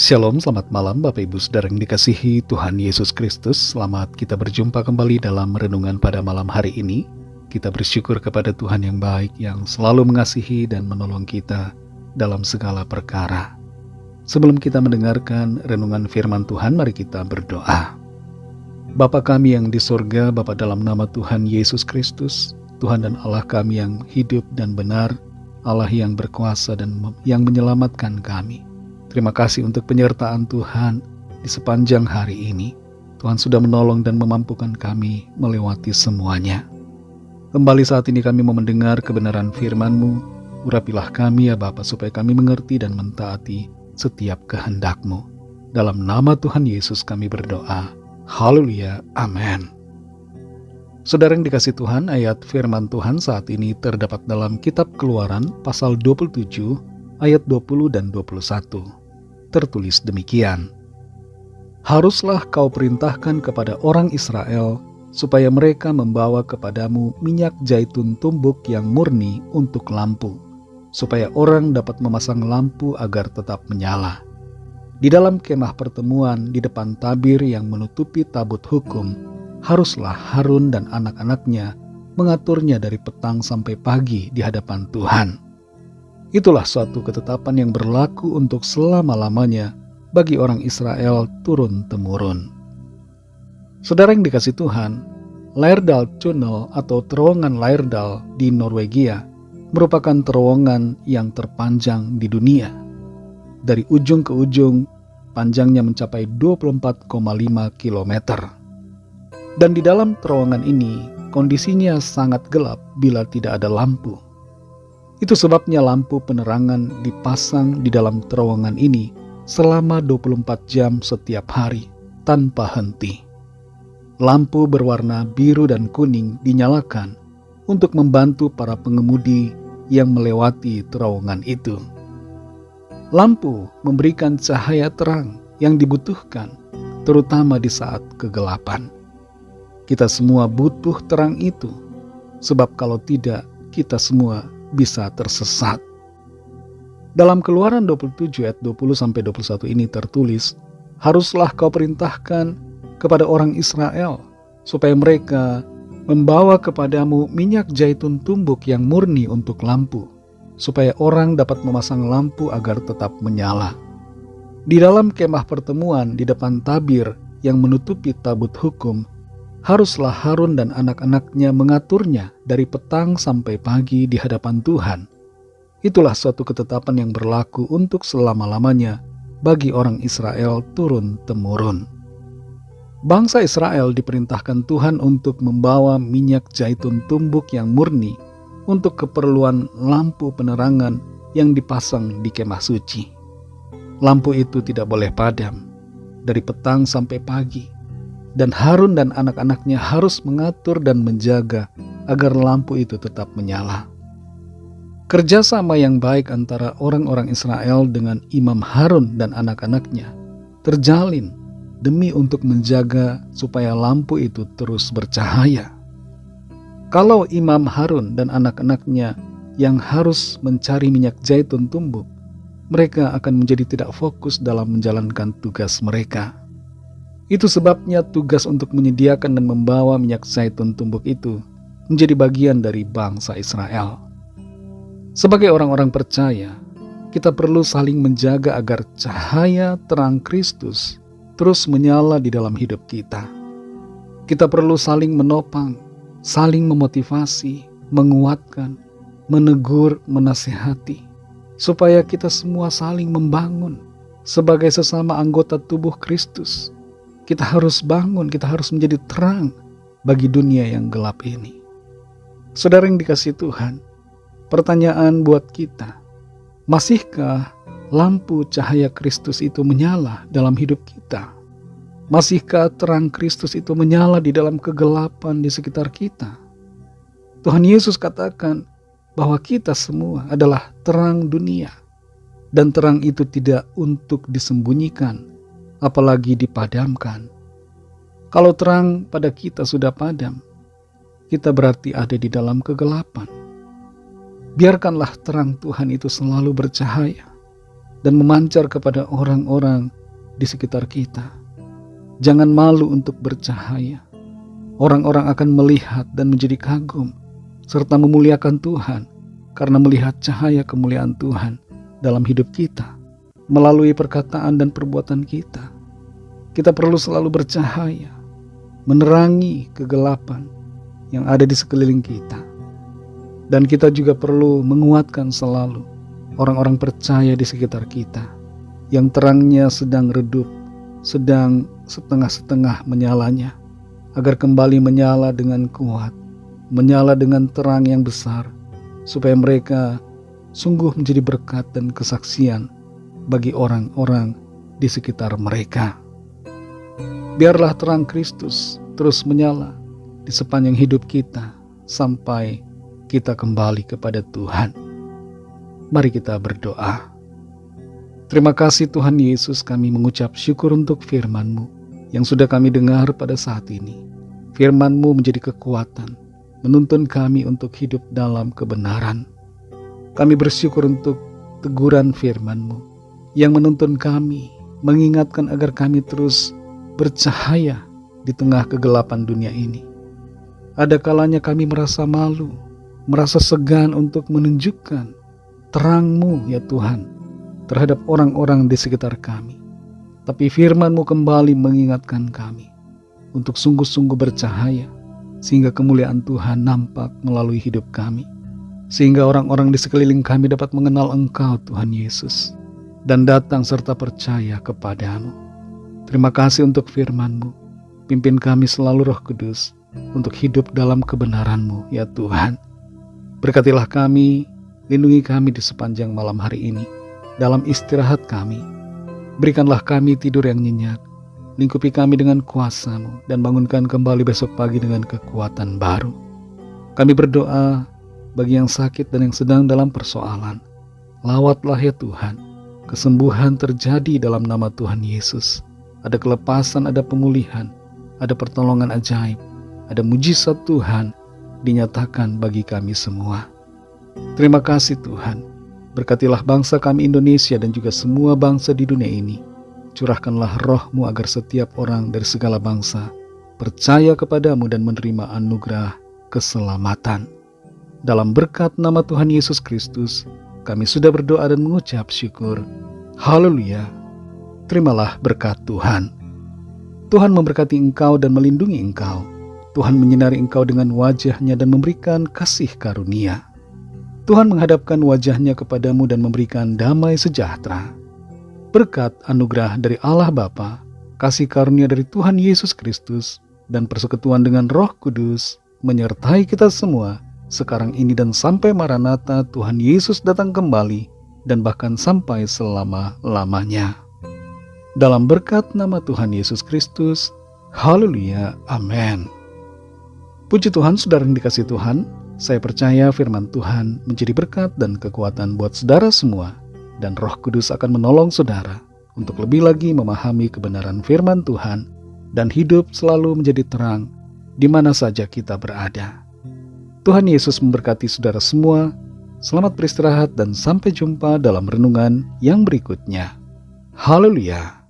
Shalom, selamat malam Bapak Ibu Saudara yang dikasihi Tuhan Yesus Kristus. Selamat kita berjumpa kembali dalam renungan pada malam hari ini. Kita bersyukur kepada Tuhan yang baik, yang selalu mengasihi dan menolong kita dalam segala perkara. Sebelum kita mendengarkan renungan firman Tuhan, mari kita berdoa. Bapa kami yang di surga, Bapa dalam nama Tuhan Yesus Kristus, Tuhan dan Allah kami yang hidup dan benar, Allah yang berkuasa dan yang menyelamatkan kami. Terima kasih untuk penyertaan Tuhan di sepanjang hari ini. Tuhan sudah menolong dan memampukan kami melewati semuanya. Kembali saat ini kami mau mendengar kebenaran firman-Mu. Urapilah kami ya Bapa, supaya kami mengerti dan mentaati setiap kehendak-Mu. Dalam nama Tuhan Yesus kami berdoa. Haleluya, amin. Saudara yang dikasih Tuhan, ayat firman Tuhan saat ini terdapat dalam kitab Keluaran pasal 27 ayat 20 dan 21. Tertulis demikian. Haruslah kau perintahkan kepada orang Israel supaya mereka membawa kepadamu minyak zaitun tumbuk yang murni untuk lampu, supaya orang dapat memasang lampu agar tetap menyala. Di dalam kemah pertemuan di depan tabir yang menutupi tabut hukum, haruslah Harun dan anak-anaknya mengaturnya dari petang sampai pagi di hadapan Tuhan. Itulah suatu ketetapan yang berlaku untuk selama-lamanya bagi orang Israel turun-temurun. Saudara yang dikasih Tuhan, Lærdal Tunnel atau terowongan Lærdal di Norwegia merupakan terowongan yang terpanjang di dunia. Dari ujung ke ujung, panjangnya mencapai 24,5 km. Dan di dalam terowongan ini, kondisinya sangat gelap bila tidak ada lampu. Itu sebabnya lampu penerangan dipasang di dalam terowongan ini selama 24 jam setiap hari tanpa henti. Lampu berwarna biru dan kuning dinyalakan untuk membantu para pengemudi yang melewati terowongan itu. Lampu memberikan cahaya terang yang dibutuhkan, terutama di saat kegelapan. Kita semua butuh terang itu, sebab kalau tidak, kita semua bisa tersesat. Dalam Keluaran 27 ayat 20-21 ini tertulis, haruslah kau perintahkan kepada orang Israel supaya mereka membawa kepadamu minyak zaitun tumbuk yang murni untuk lampu, supaya orang dapat memasang lampu agar tetap menyala. Di dalam kemah pertemuan di depan tabir yang menutupi tabut hukum, haruslah Harun dan anak-anaknya mengaturnya dari petang sampai pagi di hadapan Tuhan. Itulah suatu ketetapan yang berlaku untuk selama-lamanya bagi orang Israel turun-temurun. Bangsa Israel diperintahkan Tuhan untuk membawa minyak zaitun tumbuk yang murni untuk keperluan lampu penerangan yang dipasang di kemah suci. Lampu itu tidak boleh padam dari petang sampai pagi. Dan Harun dan anak-anaknya harus mengatur dan menjaga agar lampu itu tetap menyala. Kerjasama yang baik antara orang-orang Israel dengan Imam Harun dan anak-anaknya terjalin demi untuk menjaga supaya lampu itu terus bercahaya. Kalau Imam Harun dan anak-anaknya yang harus mencari minyak zaitun tumbuk, mereka akan menjadi tidak fokus dalam menjalankan tugas mereka. Itu sebabnya tugas untuk menyediakan dan membawa minyak zaitun tumbuk itu menjadi bagian dari bangsa Israel. Sebagai orang-orang percaya, kita perlu saling menjaga agar cahaya terang Kristus terus menyala di dalam hidup kita. Kita perlu saling menopang, saling memotivasi, menguatkan, menegur, menasihati, supaya kita semua saling membangun sebagai sesama anggota tubuh Kristus. Kita harus bangun, kita harus menjadi terang bagi dunia yang gelap ini. Saudara yang dikasihi Tuhan, pertanyaan buat kita, masihkah lampu cahaya Kristus itu menyala dalam hidup kita? Masihkah terang Kristus itu menyala di dalam kegelapan di sekitar kita? Tuhan Yesus katakan bahwa kita semua adalah terang dunia, dan terang itu tidak untuk disembunyikan, apalagi dipadamkan. Kalau terang pada kita sudah padam, kita berarti ada di dalam kegelapan. Biarkanlah terang Tuhan itu selalu bercahaya, dan memancar kepada orang-orang di sekitar kita. Jangan malu untuk bercahaya. Orang-orang akan melihat dan menjadi kagum serta memuliakan Tuhan karena melihat cahaya kemuliaan Tuhan dalam hidup kita melalui perkataan dan perbuatan kita. Kita perlu selalu bercahaya, menerangi kegelapan yang ada di sekeliling kita. Dan kita juga perlu menguatkan selalu orang-orang percaya di sekitar kita yang terangnya sedang redup, sedang setengah-setengah menyalanya, agar kembali menyala dengan kuat, menyala dengan terang yang besar, supaya mereka sungguh menjadi berkat dan kesaksian bagi orang-orang di sekitar mereka. Biarlah terang Kristus terus menyala di sepanjang hidup kita sampai kita kembali kepada Tuhan. Mari kita berdoa. Terima kasih Tuhan Yesus, kami mengucap syukur untuk firman-Mu yang sudah kami dengar pada saat ini. Firman-Mu menjadi kekuatan, menuntun kami untuk hidup dalam kebenaran. Kami bersyukur untuk teguran firman-Mu yang menuntun kami, mengingatkan agar kami terus bercahaya di tengah kegelapan dunia ini. Ada kalanya kami merasa malu, merasa segan untuk menunjukkan terang-Mu ya Tuhan terhadap orang-orang di sekitar kami. Tapi firman-Mu kembali mengingatkan kami untuk sungguh-sungguh bercahaya, sehingga kemuliaan Tuhan nampak melalui hidup kami, sehingga orang-orang di sekeliling kami dapat mengenal Engkau Tuhan Yesus dan datang serta percaya kepadamu. Terima kasih untuk firman-Mu. Pimpin kami selalu Roh Kudus untuk hidup dalam kebenaran-Mu ya Tuhan. Berkatilah kami, lindungi kami di sepanjang malam hari ini, dalam istirahat kami. Berikanlah kami tidur yang nyenyak, lingkupi kami dengan kuasa-Mu, dan bangunkan kembali besok pagi dengan kekuatan baru. Kami berdoa bagi yang sakit dan yang sedang dalam persoalan. Lawatlah ya Tuhan, kesembuhan terjadi dalam nama Tuhan Yesus. Ada kelepasan, ada pemulihan, ada pertolongan ajaib, ada mujizat Tuhan dinyatakan bagi kami semua. Terima kasih Tuhan. Berkatilah bangsa kami Indonesia dan juga semua bangsa di dunia ini. Curahkanlah Roh-Mu agar setiap orang dari segala bangsa percaya kepadamu dan menerima anugerah keselamatan. Dalam berkat nama Tuhan Yesus Kristus, kami sudah berdoa dan mengucap syukur. Haleluya. Terimalah berkat Tuhan. Tuhan memberkati engkau dan melindungi engkau. Tuhan menyinari engkau dengan wajah-Nya dan memberikan kasih karunia. Tuhan menghadapkan wajah-Nya kepadamu dan memberikan damai sejahtera. Berkat anugerah dari Allah Bapa, kasih karunia dari Tuhan Yesus Kristus, dan persekutuan dengan Roh Kudus menyertai kita semua sekarang ini dan sampai Maranatha Tuhan Yesus datang kembali, dan bahkan sampai selama-lamanya. Dalam berkat nama Tuhan Yesus Kristus, haleluya, amin. Puji Tuhan, saudara yang dikasihi Tuhan, saya percaya firman Tuhan menjadi berkat dan kekuatan buat saudara semua, dan Roh Kudus akan menolong saudara untuk lebih lagi memahami kebenaran firman Tuhan dan hidup selalu menjadi terang di mana saja kita berada. Tuhan Yesus memberkati saudara semua. Selamat beristirahat dan sampai jumpa dalam renungan yang berikutnya. Haleluya.